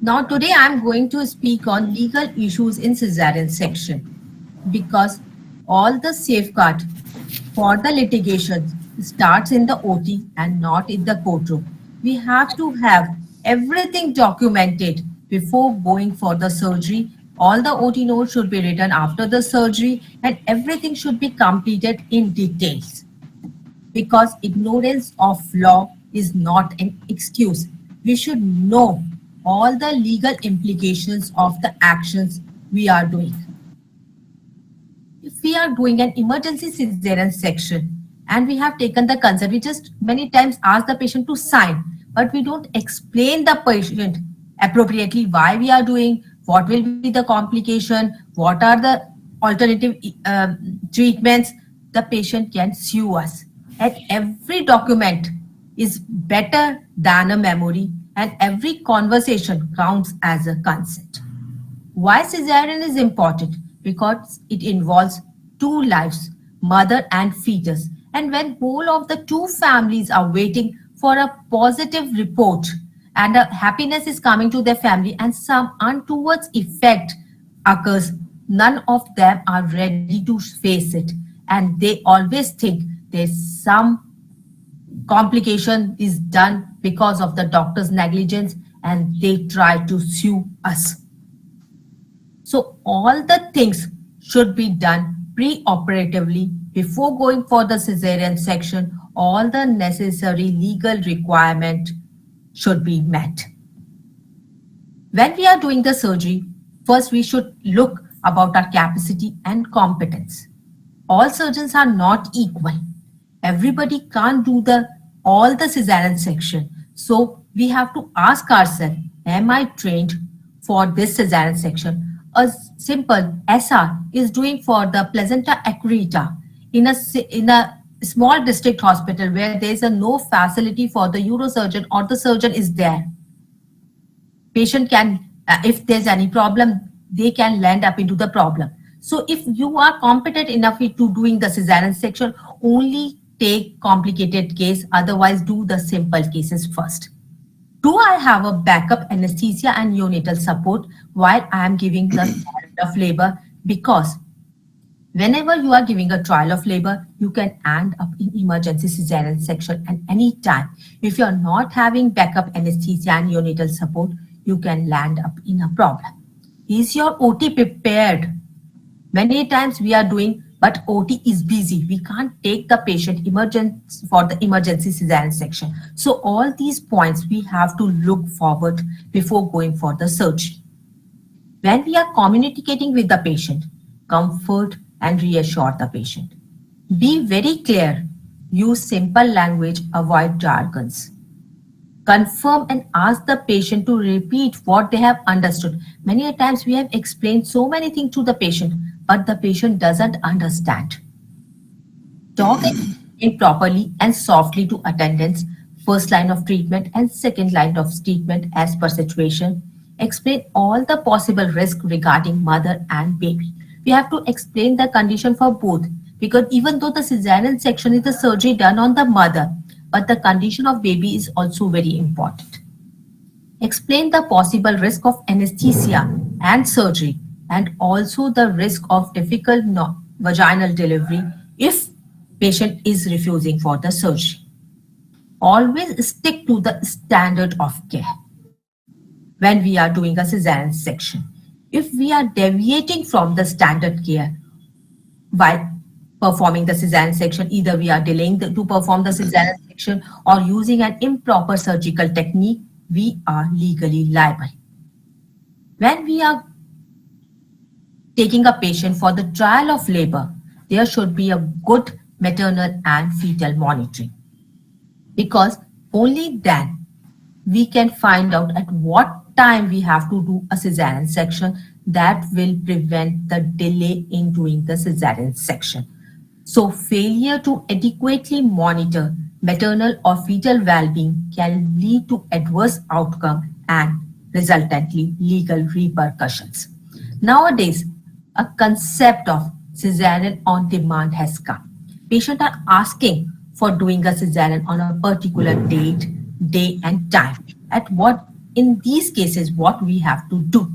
Now today I'm going to speak on legal issues in cesarean section because all the safeguard for the litigation starts in the OT and not in the courtroom. We have to have everything documented before going for the surgery. All the OT notes should be written after the surgery and everything should be completed in details because ignorance of law is not an excuse. We should know all the legal implications of the actions we are doing. If we are doing an emergency cesarean section and we have taken the consent, we just many times ask the patient to sign, but we don't explain the patient appropriately why we are doing, what will be the complication, what are the alternative treatments. The patient can sue us. And every document is better than a memory, and every conversation counts as a consent. Why cesarean is important? Because it involves two lives, mother and fetus. And when whole of the two families are waiting for a positive report and a happiness is coming to their family and some untoward effect occurs, none of them are ready to face it. And they always think there's some complication is done because of the doctor's negligence and they try to sue us. So all the things should be done pre-operatively before going for the cesarean section. All the necessary legal requirement should be met. When we are doing the surgery, first we should look about our capacity and competence. All surgeons are not equal. Everybody can't do all the cesarean section. So we have to ask ourselves, am I trained for this cesarean section? A simple SR is doing for the placenta accreta in a small district hospital where there is no facility for the neurosurgeon or the surgeon is there. Patient can, if there's any problem, they can land up into the problem. So if you are competent enough to doing the cesarean section, only take complicated case, otherwise do the simple cases first. Do I have a backup anesthesia and neonatal support while I am giving the trial of labor? Because whenever you are giving a trial of labor, you can end up in emergency cesarean section at any time. If you are not having backup anesthesia and neonatal support, you can land up in a problem. Is your OT prepared? Many times we are doing, but OT is busy. We can't take the patient for the emergency cesarean section. So all these points we have to look forward before going for the surgery. When we are communicating with the patient, comfort and reassure the patient. Be very clear. Use simple language, avoid jargons. Confirm and ask the patient to repeat what they have understood. Many times we have explained so many things to the patient, but the patient doesn't understand. Talk and explain properly and softly to attendants, first line of treatment and second line of treatment as per situation. Explain all the possible risk regarding mother and baby. We have to explain the condition for both, because even though the cesarean section is the surgery done on the mother, but the condition of baby is also very important. Explain the possible risk of anesthesia and surgery and also the risk of difficult vaginal delivery if patient is refusing for the surgery. Always stick to the standard of care when we are doing a cesarean section. If we are deviating from the standard care by performing the cesarean section, either we are delaying to perform the cesarean section or using an improper surgical technique, we are legally liable. When we are taking a patient for the trial of labor, there should be a good maternal and fetal monitoring, because only then we can find out at what time we have to do a cesarean section. That will prevent the delay in doing the cesarean section. So failure to adequately monitor maternal or fetal well-being can lead to adverse outcome and resultantly legal repercussions. Nowadays, a concept of cesarean on demand has come. Patients are asking for doing a cesarean on a particular date, day and time. At what in these cases, what we have to do?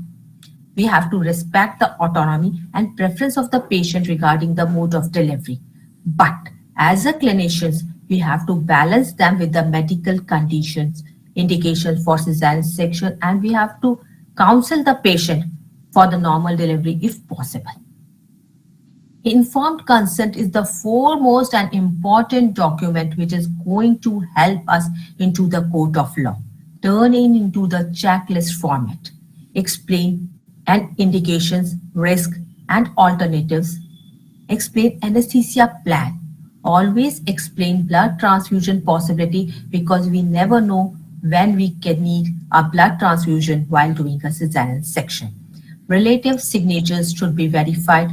We have to respect the autonomy and preference of the patient regarding the mode of delivery. But as a clinicians, we have to balance them with the medical conditions, indications for cesarean section, and we have to counsel the patient for the normal delivery if possible. Informed consent is the foremost and important document which is going to help us into the court of law. Turn it into the checklist format. Explain and indications, risk and alternatives. Explain anesthesia plan. Always explain blood transfusion possibility because we never know when we can need a blood transfusion while doing a cesarean section. Relative signatures should be verified.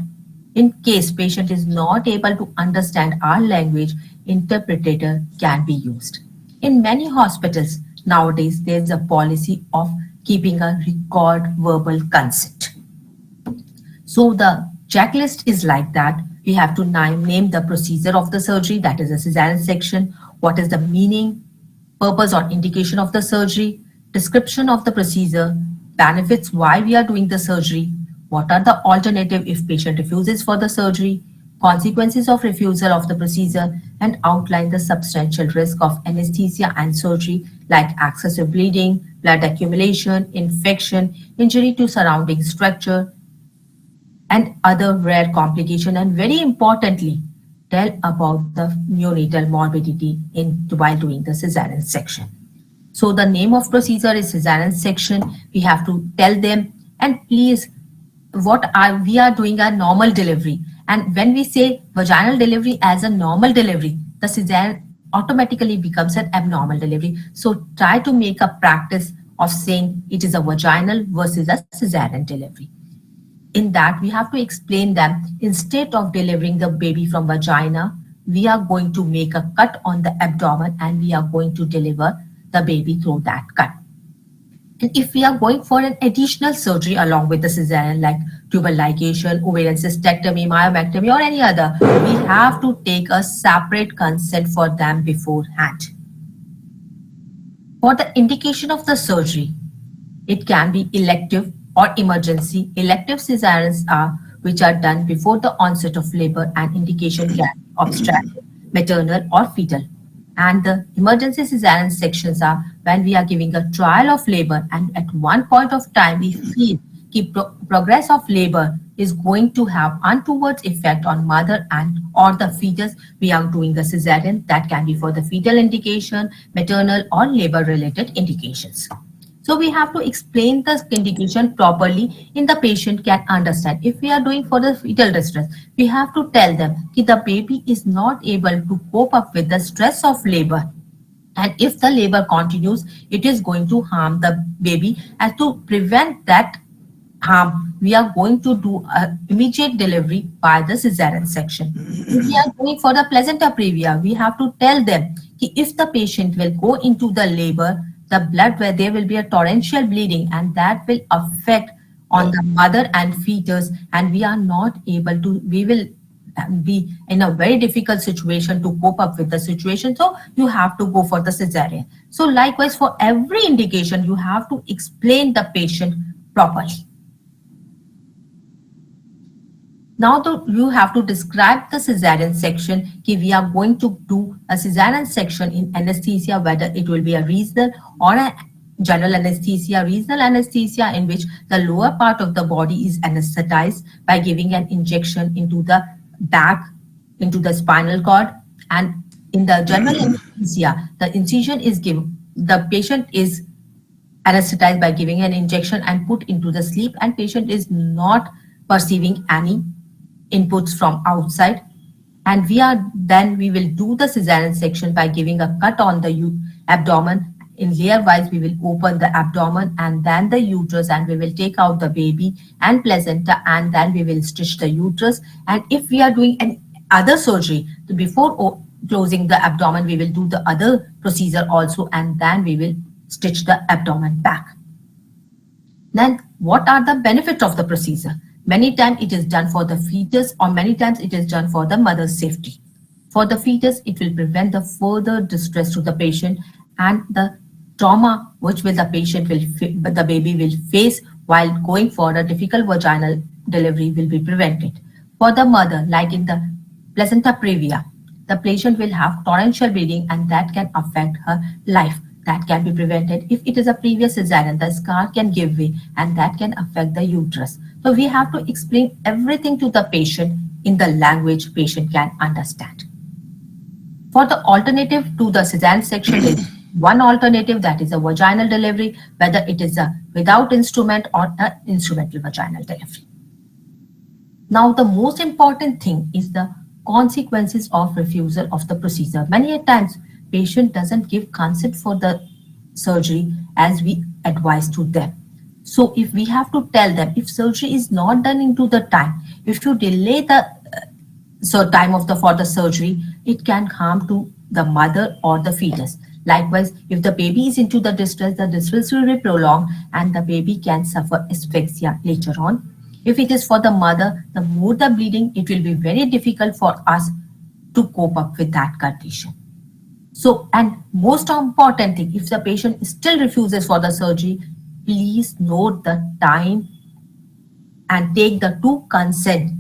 In case patient is not able to understand our language, interpreter can be used. In many hospitals nowadays, there is a policy of keeping a record verbal consent. So the checklist is like that. We have to name the procedure of the surgery, that is a cesarean section, what is the meaning, purpose or indication of the surgery, description of the procedure, benefits why we are doing the surgery, what are the alternative if patient refuses for the surgery, consequences of refusal of the procedure, and outline the substantial risk of anesthesia and surgery like excessive bleeding, blood accumulation, infection, injury to surrounding structure, and other rare complication. And very importantly, tell about the neonatal morbidity while doing the cesarean section. So the name of procedure is cesarean section. We have to tell them, and please, we are doing a normal delivery. And when we say vaginal delivery as a normal delivery, the cesarean automatically becomes an abnormal delivery. So try to make a practice of saying it is a vaginal versus a cesarean delivery. In that, we have to explain them, instead of delivering the baby from vagina, we are going to make a cut on the abdomen and we are going to deliver the baby through that cut. And if we are going for an additional surgery along with the cesarean, like tubal ligation, ovarian cystectomy, myomectomy, or any other, we have to take a separate consent for them beforehand. For the indication of the surgery, it can be elective or emergency. Elective cesareans are which are done before the onset of labor, and indication can be obstetric, maternal, or fetal. And the emergency cesarean sections are when we are giving a trial of labor and at one point of time we feel the progress of labor is going to have untoward effect on mother and or the fetus, we are doing the cesarean. That can be for the fetal indication, maternal or labor related indications. So we have to explain the indication properly in the patient can understand. If we are doing for the fetal distress, we have to tell them that the baby is not able to cope up with the stress of labor. And if the labor continues, it is going to harm the baby. And to prevent that harm, we are going to do an immediate delivery by the cesarean section. If we are going for the placenta previa, we have to tell them that if the patient will go into the labor, the blood where there will be a torrential bleeding and that will affect on the mother and fetus, and we are not able to, we will be in a very difficult situation to cope up with the situation. So you have to go for the cesarean. So likewise, for every indication, you have to explain the patient properly. Now you have to describe the cesarean section. We are going to do a cesarean section in anesthesia, whether it will be a regional or a general anesthesia. Regional anesthesia in which the lower part of the body is anesthetized by giving an injection into the back, into the spinal cord. And in the general anesthesia, the incision is given, the patient is anesthetized by giving an injection and put into the sleep, and patient is not perceiving any inputs from outside. And we will do the cesarean section by giving a cut on the abdomen. In layer wise, we will open the abdomen and then the uterus, and we will take out the baby and placenta, and then we will stitch the uterus. And if we are doing an other surgery, before closing the abdomen, we will do the other procedure also, and then we will stitch the abdomen back. Then what are the benefits of the procedure? Many times it is done for the fetus, or many times it is done for the mother's safety. For the fetus, it will prevent the further distress to the patient, and the trauma which will the baby will face while going for a difficult vaginal delivery will be prevented. For the mother, like in the placenta previa, the patient will have torrential bleeding and that can affect her life. That can be prevented. If it is a previous cesarean, the scar can give way and that can affect the uterus. So we have to explain everything to the patient in the language patient can understand. For the alternative to the cesarean section, there is one alternative, that is a vaginal delivery, whether it is a without instrument or an instrumental vaginal delivery. Now, the most important thing is the consequences of refusal of the procedure. Many a times, patient doesn't give consent for the surgery as we advise to them. So, if we have to tell them, if surgery is not done into the time, if you delay the time of the for the surgery, it can harm to the mother or the fetus. Likewise, if the baby is into the distress will be prolonged and the baby can suffer asphyxia later on. If it is for the mother, the more the bleeding, it will be very difficult for us to cope up with that condition. So, and most important thing, if the patient still refuses for the surgery, please note the time and take the two consent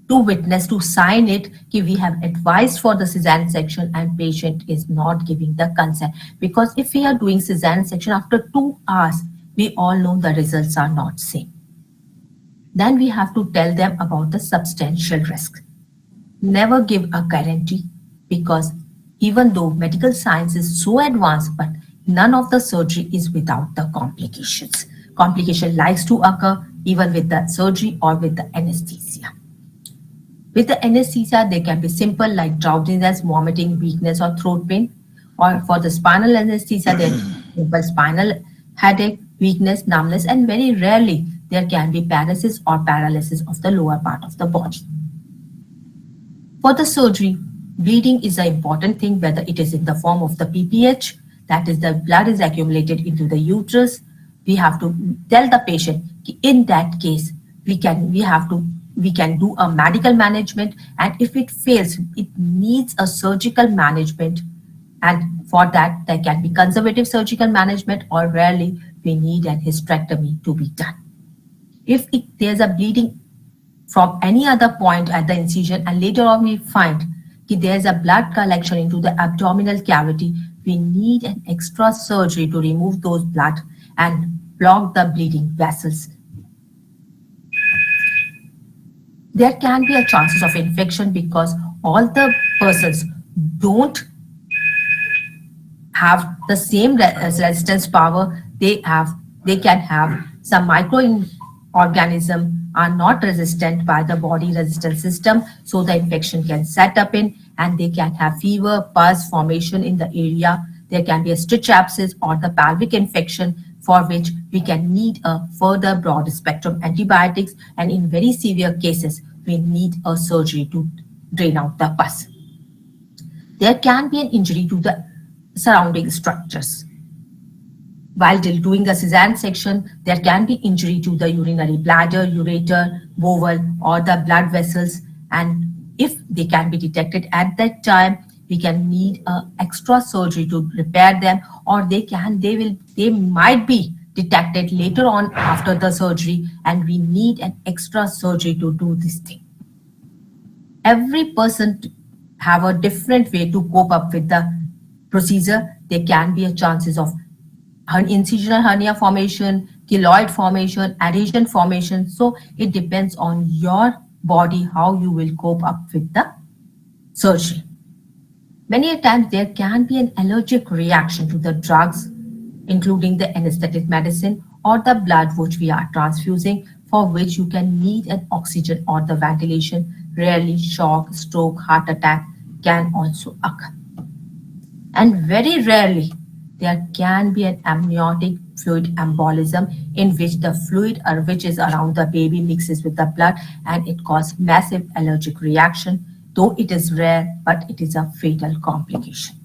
to witness to sign it कि we have advised for the cesarean section and patient is not giving the consent. Because if we are doing cesarean section after 2 hours, we all know the results are not same. Then we have to tell them about the substantial risk. Never give a guarantee, because even though medical science is so advanced, but none of the surgery is without the complications. Complication likes to occur even with the surgery or with the anesthesia. With the anesthesia, they can be simple like drowsiness, vomiting, weakness or throat pain. Or for the spinal anesthesia, there is simple spinal headache, weakness, numbness, and very rarely there can be paralysis or paralysis of the lower part of the body. For the surgery, bleeding is an important thing, whether it is in the form of the PPH, that is the blood is accumulated into the uterus. We have to tell the patient in that case we can do a medical management, and if it fails, it needs a surgical management, and for that there can be conservative surgical management, or rarely we need an hysterectomy to be done. If there's a bleeding from any other point at the incision and later on we find that there's a blood collection into the abdominal cavity, we need an extra surgery to remove those blood and block the bleeding vessels. There can be a chances of infection because all the persons don't have the same resistance power. They can have some microorganisms are not resistant by the body resistance system, so the infection can set up in, and they can have fever, pus formation in the area. There can be a stitch abscess or the pelvic infection, for which we can need a further broad spectrum antibiotics, and in very severe cases we need a surgery to drain out the pus. There can be an injury to the surrounding structures. While doing the cesarean section, there can be injury to the urinary bladder, ureter, bowel, or the blood vessels, and if they can be detected at that time, we can need an extra surgery to repair them, or they might be detected later on after the surgery, and we need an extra surgery to do this thing. Every person have a different way to cope up with the procedure. There can be a chances of incisional hernia formation, keloid formation, adhesion formation. So it depends on your body how you will cope up with the surgery. Many times there can be an allergic reaction to the drugs, including the anesthetic medicine or the blood which we are transfusing, for which you can need an oxygen or the ventilation. Rarely shock, stroke, heart attack can also occur. And very rarely there can be an amniotic fluid embolism, in which the fluid which is around the baby mixes with the blood and it causes massive allergic reaction. Though it is rare, but it is a fatal complication.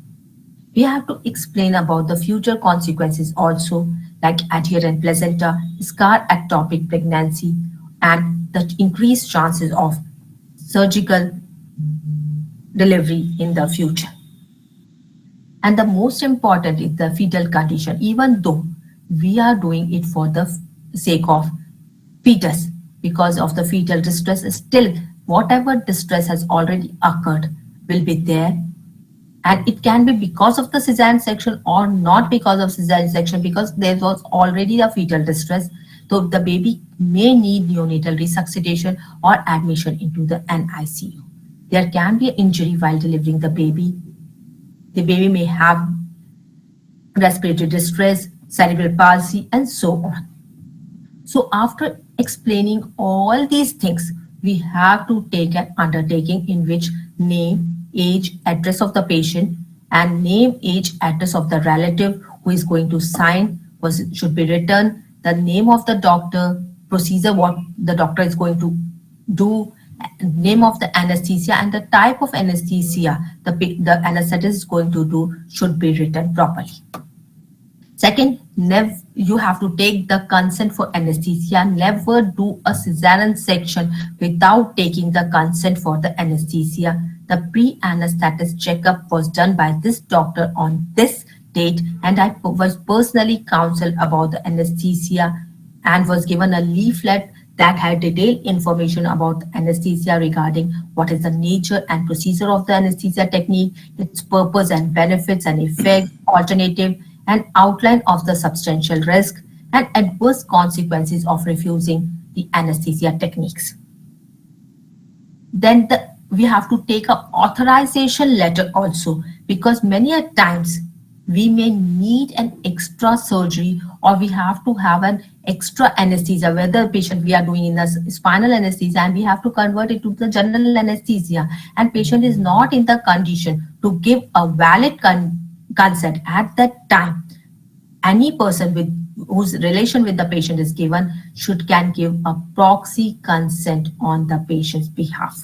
We have to explain about the future consequences also, like adherent placenta, scar ectopic pregnancy, and the increased chances of surgical delivery in the future. And the most important is the fetal condition, even though we are doing it for the sake of fetus, because of the fetal distress, still whatever distress has already occurred will be there, and it can be because of the cesarean section or not because of cesarean section, because there was already a fetal distress. So the baby may need neonatal resuscitation or admission into the NICU. There can be an injury while delivering the baby. The baby may have respiratory distress, cerebral palsy, and so on. So after explaining all these things, we have to take an undertaking in which name, age, address of the patient, and name, age, address of the relative who is going to sign was should be written, the name of the doctor, procedure what the doctor is going to do, name of the anesthesia, and the type of anesthesia the anesthetist is going to do should be written properly. Second, you have to take the consent for anesthesia. Never do a cesarean section without taking the consent for the anesthesia. The pre-anesthetist checkup was done by this doctor on this date, and I was personally counseled about the anesthesia and was given a leaflet that had detailed information about anesthesia regarding what is the nature and procedure of the anesthesia technique, its purpose and benefits and effect, alternative, and outline of the substantial risk and adverse consequences of refusing the anesthesia techniques. Then we have to take an authorization letter also, because many a times we may need an extra surgery or we have to have an extra anesthesia, whether patient we are doing in the spinal anesthesia and we have to convert it to the general anesthesia, and patient is not in the condition to give a valid consent at that time. Any person with whose relation with the patient is given can give a proxy consent on the patient's behalf.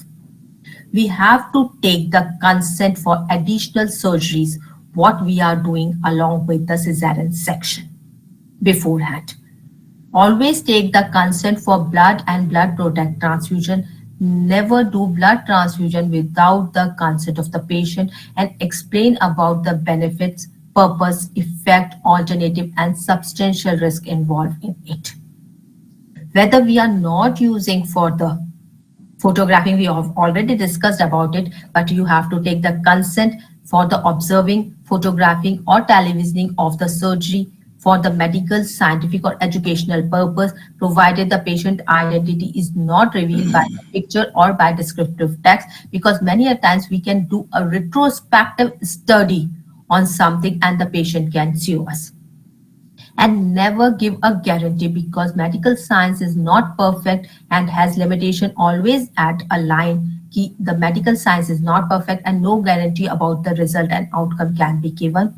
We have to take the consent for additional surgeries what we are doing along with the cesarean section beforehand. Always take the consent for blood and blood product transfusion. Never do blood transfusion without the consent of the patient, and explain about the benefits, purpose, effect, alternative, and substantial risk involved in it. Whether we are not using for the photographing, we have already discussed about it, but you have to take the consent for the observing, photographing, or televisioning of the surgery for the medical, scientific, or educational purpose, provided the patient identity is not revealed by the picture or by descriptive text, because many a times we can do a retrospective study on something and the patient can sue us. And never give a guarantee, because medical science is not perfect and has limitation. Always add a line, the medical science is not perfect and no guarantee about the result and outcome can be given.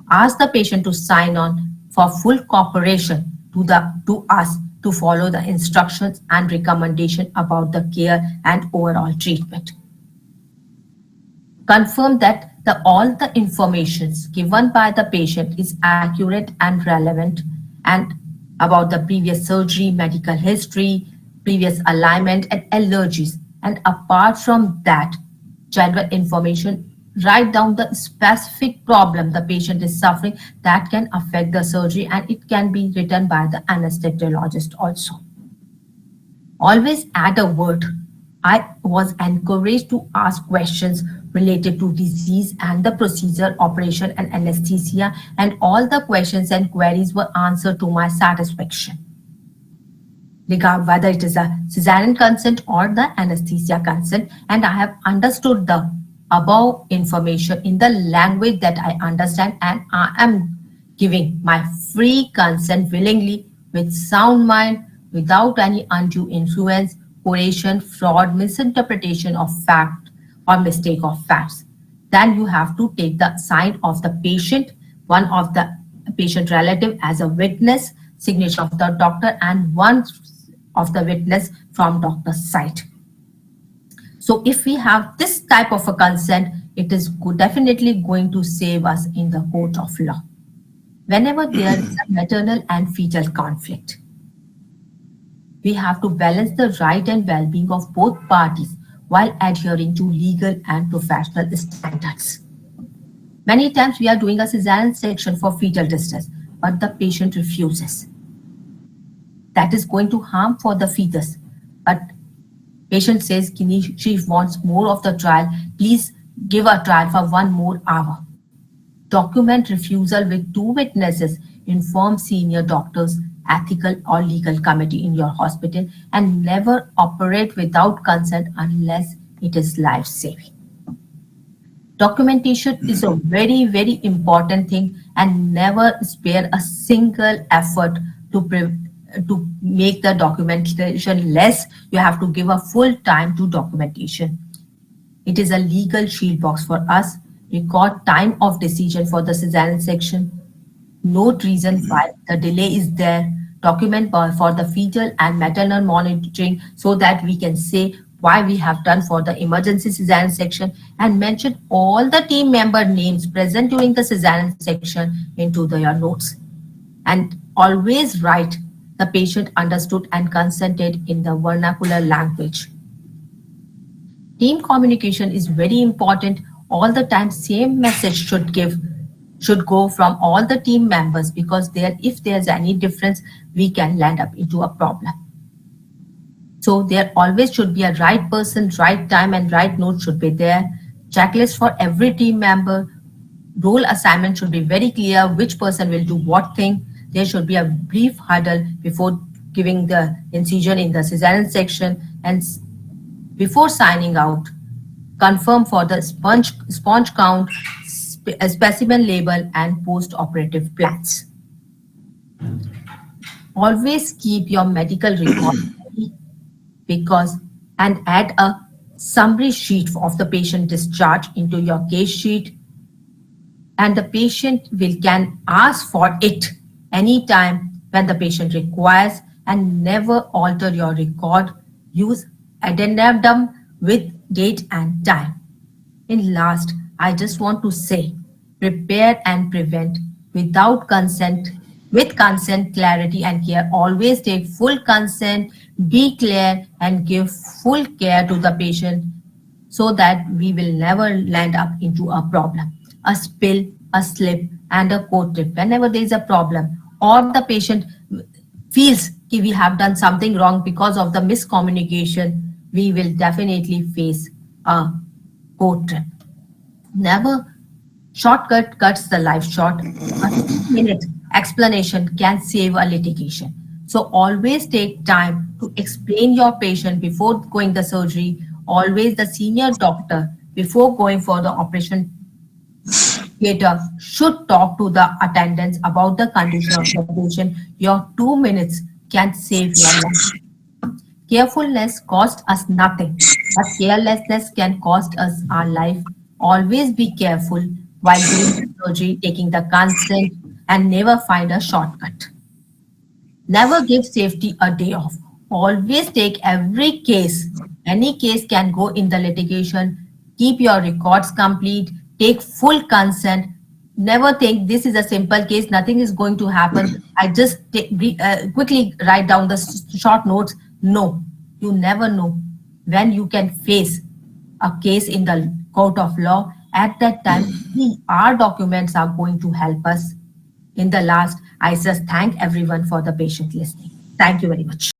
Ask the patient to sign on for full cooperation to us to follow the instructions and recommendation about the care and overall treatment. Confirm that all the informations given by the patient is accurate and relevant, and about the previous surgery, medical history, previous alignment, and allergies. And apart from that, general information, write down the specific problem the patient is suffering that can affect the surgery, and it can be written by the anesthesiologist also. Always add a word. I was encouraged to ask questions related to disease and the procedure, operation, and anesthesia, and all the questions and queries were answered to my satisfaction. Regard whether it is a cesarean consent or the anesthesia consent, and I have understood the above information in the language that I understand, and I am giving my free consent willingly with sound mind, without any undue influence, coercion, fraud, misinterpretation of fact, or mistake of facts. Then you have to take the sign of the patient, one of the patient relative as a witness, signature of the doctor, and one of the witness from doctor's side. So if we have this type of a consent, it is definitely going to save us in the court of law. Whenever there is a maternal and fetal conflict, we have to balance the right and well-being of both parties while adhering to legal and professional standards. Many times we are doing a cesarean section for fetal distress, but the patient refuses. That is going to harm for the fetus. But patient says she wants more of the trial. Please give a trial for 1 more hour. Document refusal with 2 witnesses. Inform senior doctors, ethical or legal committee in your hospital, and never operate without consent unless it is life saving. Documentation is a very, very important thing, and never spare a single effort to make the documentation less. You have to give a full time to documentation. It is a legal shield box for us. Record time of decision for the cesarean section. Note reason why the delay is there. Document for the fetal and maternal monitoring so that we can say why we have done for the emergency cesarean section, and mention all the team member names present during the cesarean section into your notes. And always write the patient understood and consented in the vernacular language. Team communication is very important. All the time, same message should go from all the team members, because if there's any difference, we can land up into a problem. So there always should be a right person, right time, and right note should be there. Checklist for every team member. Role assignment should be very clear, which person will do what thing. There should be a brief huddle before giving the incision in the cesarean section, and before signing out, confirm for the sponge count, specimen label, and post-operative plans. Always keep your medical record ready, because and add a summary sheet of the patient discharge into your case sheet, and the patient can ask for it anytime when the patient requires, and never alter your record. Use addendum with date and time. In last, I just want to say, prepare and prevent without consent, with consent, clarity and care. Always take full consent, be clear, and give full care to the patient, so that we will never land up into a problem. A spill, a slip, and a coat trip. Whenever there is a problem or the patient feels we have done something wrong because of the miscommunication, we will definitely face a coat trip. Never shortcut cuts the life short. A 2 minute explanation can save a litigation. So always take time to explain your patient before going the surgery. Always the senior doctor before going for the operation theater should talk to the attendants about the condition of the patient. Your 2 minutes can save your life. Carefulness costs us nothing, but carelessness can cost us our life. Always be careful while doing surgery, taking the consent, and never find a shortcut. Never give safety a day off. Always take every case. Any case can go in the litigation. Keep your records complete. Take full consent. Never think this is a simple case, nothing is going to happen. I just quickly write down the short notes. No, you never know when you can face a case in the court of law. At that time, our documents are going to help us. In the last, I just thank everyone for the patient listening. Thank you very much.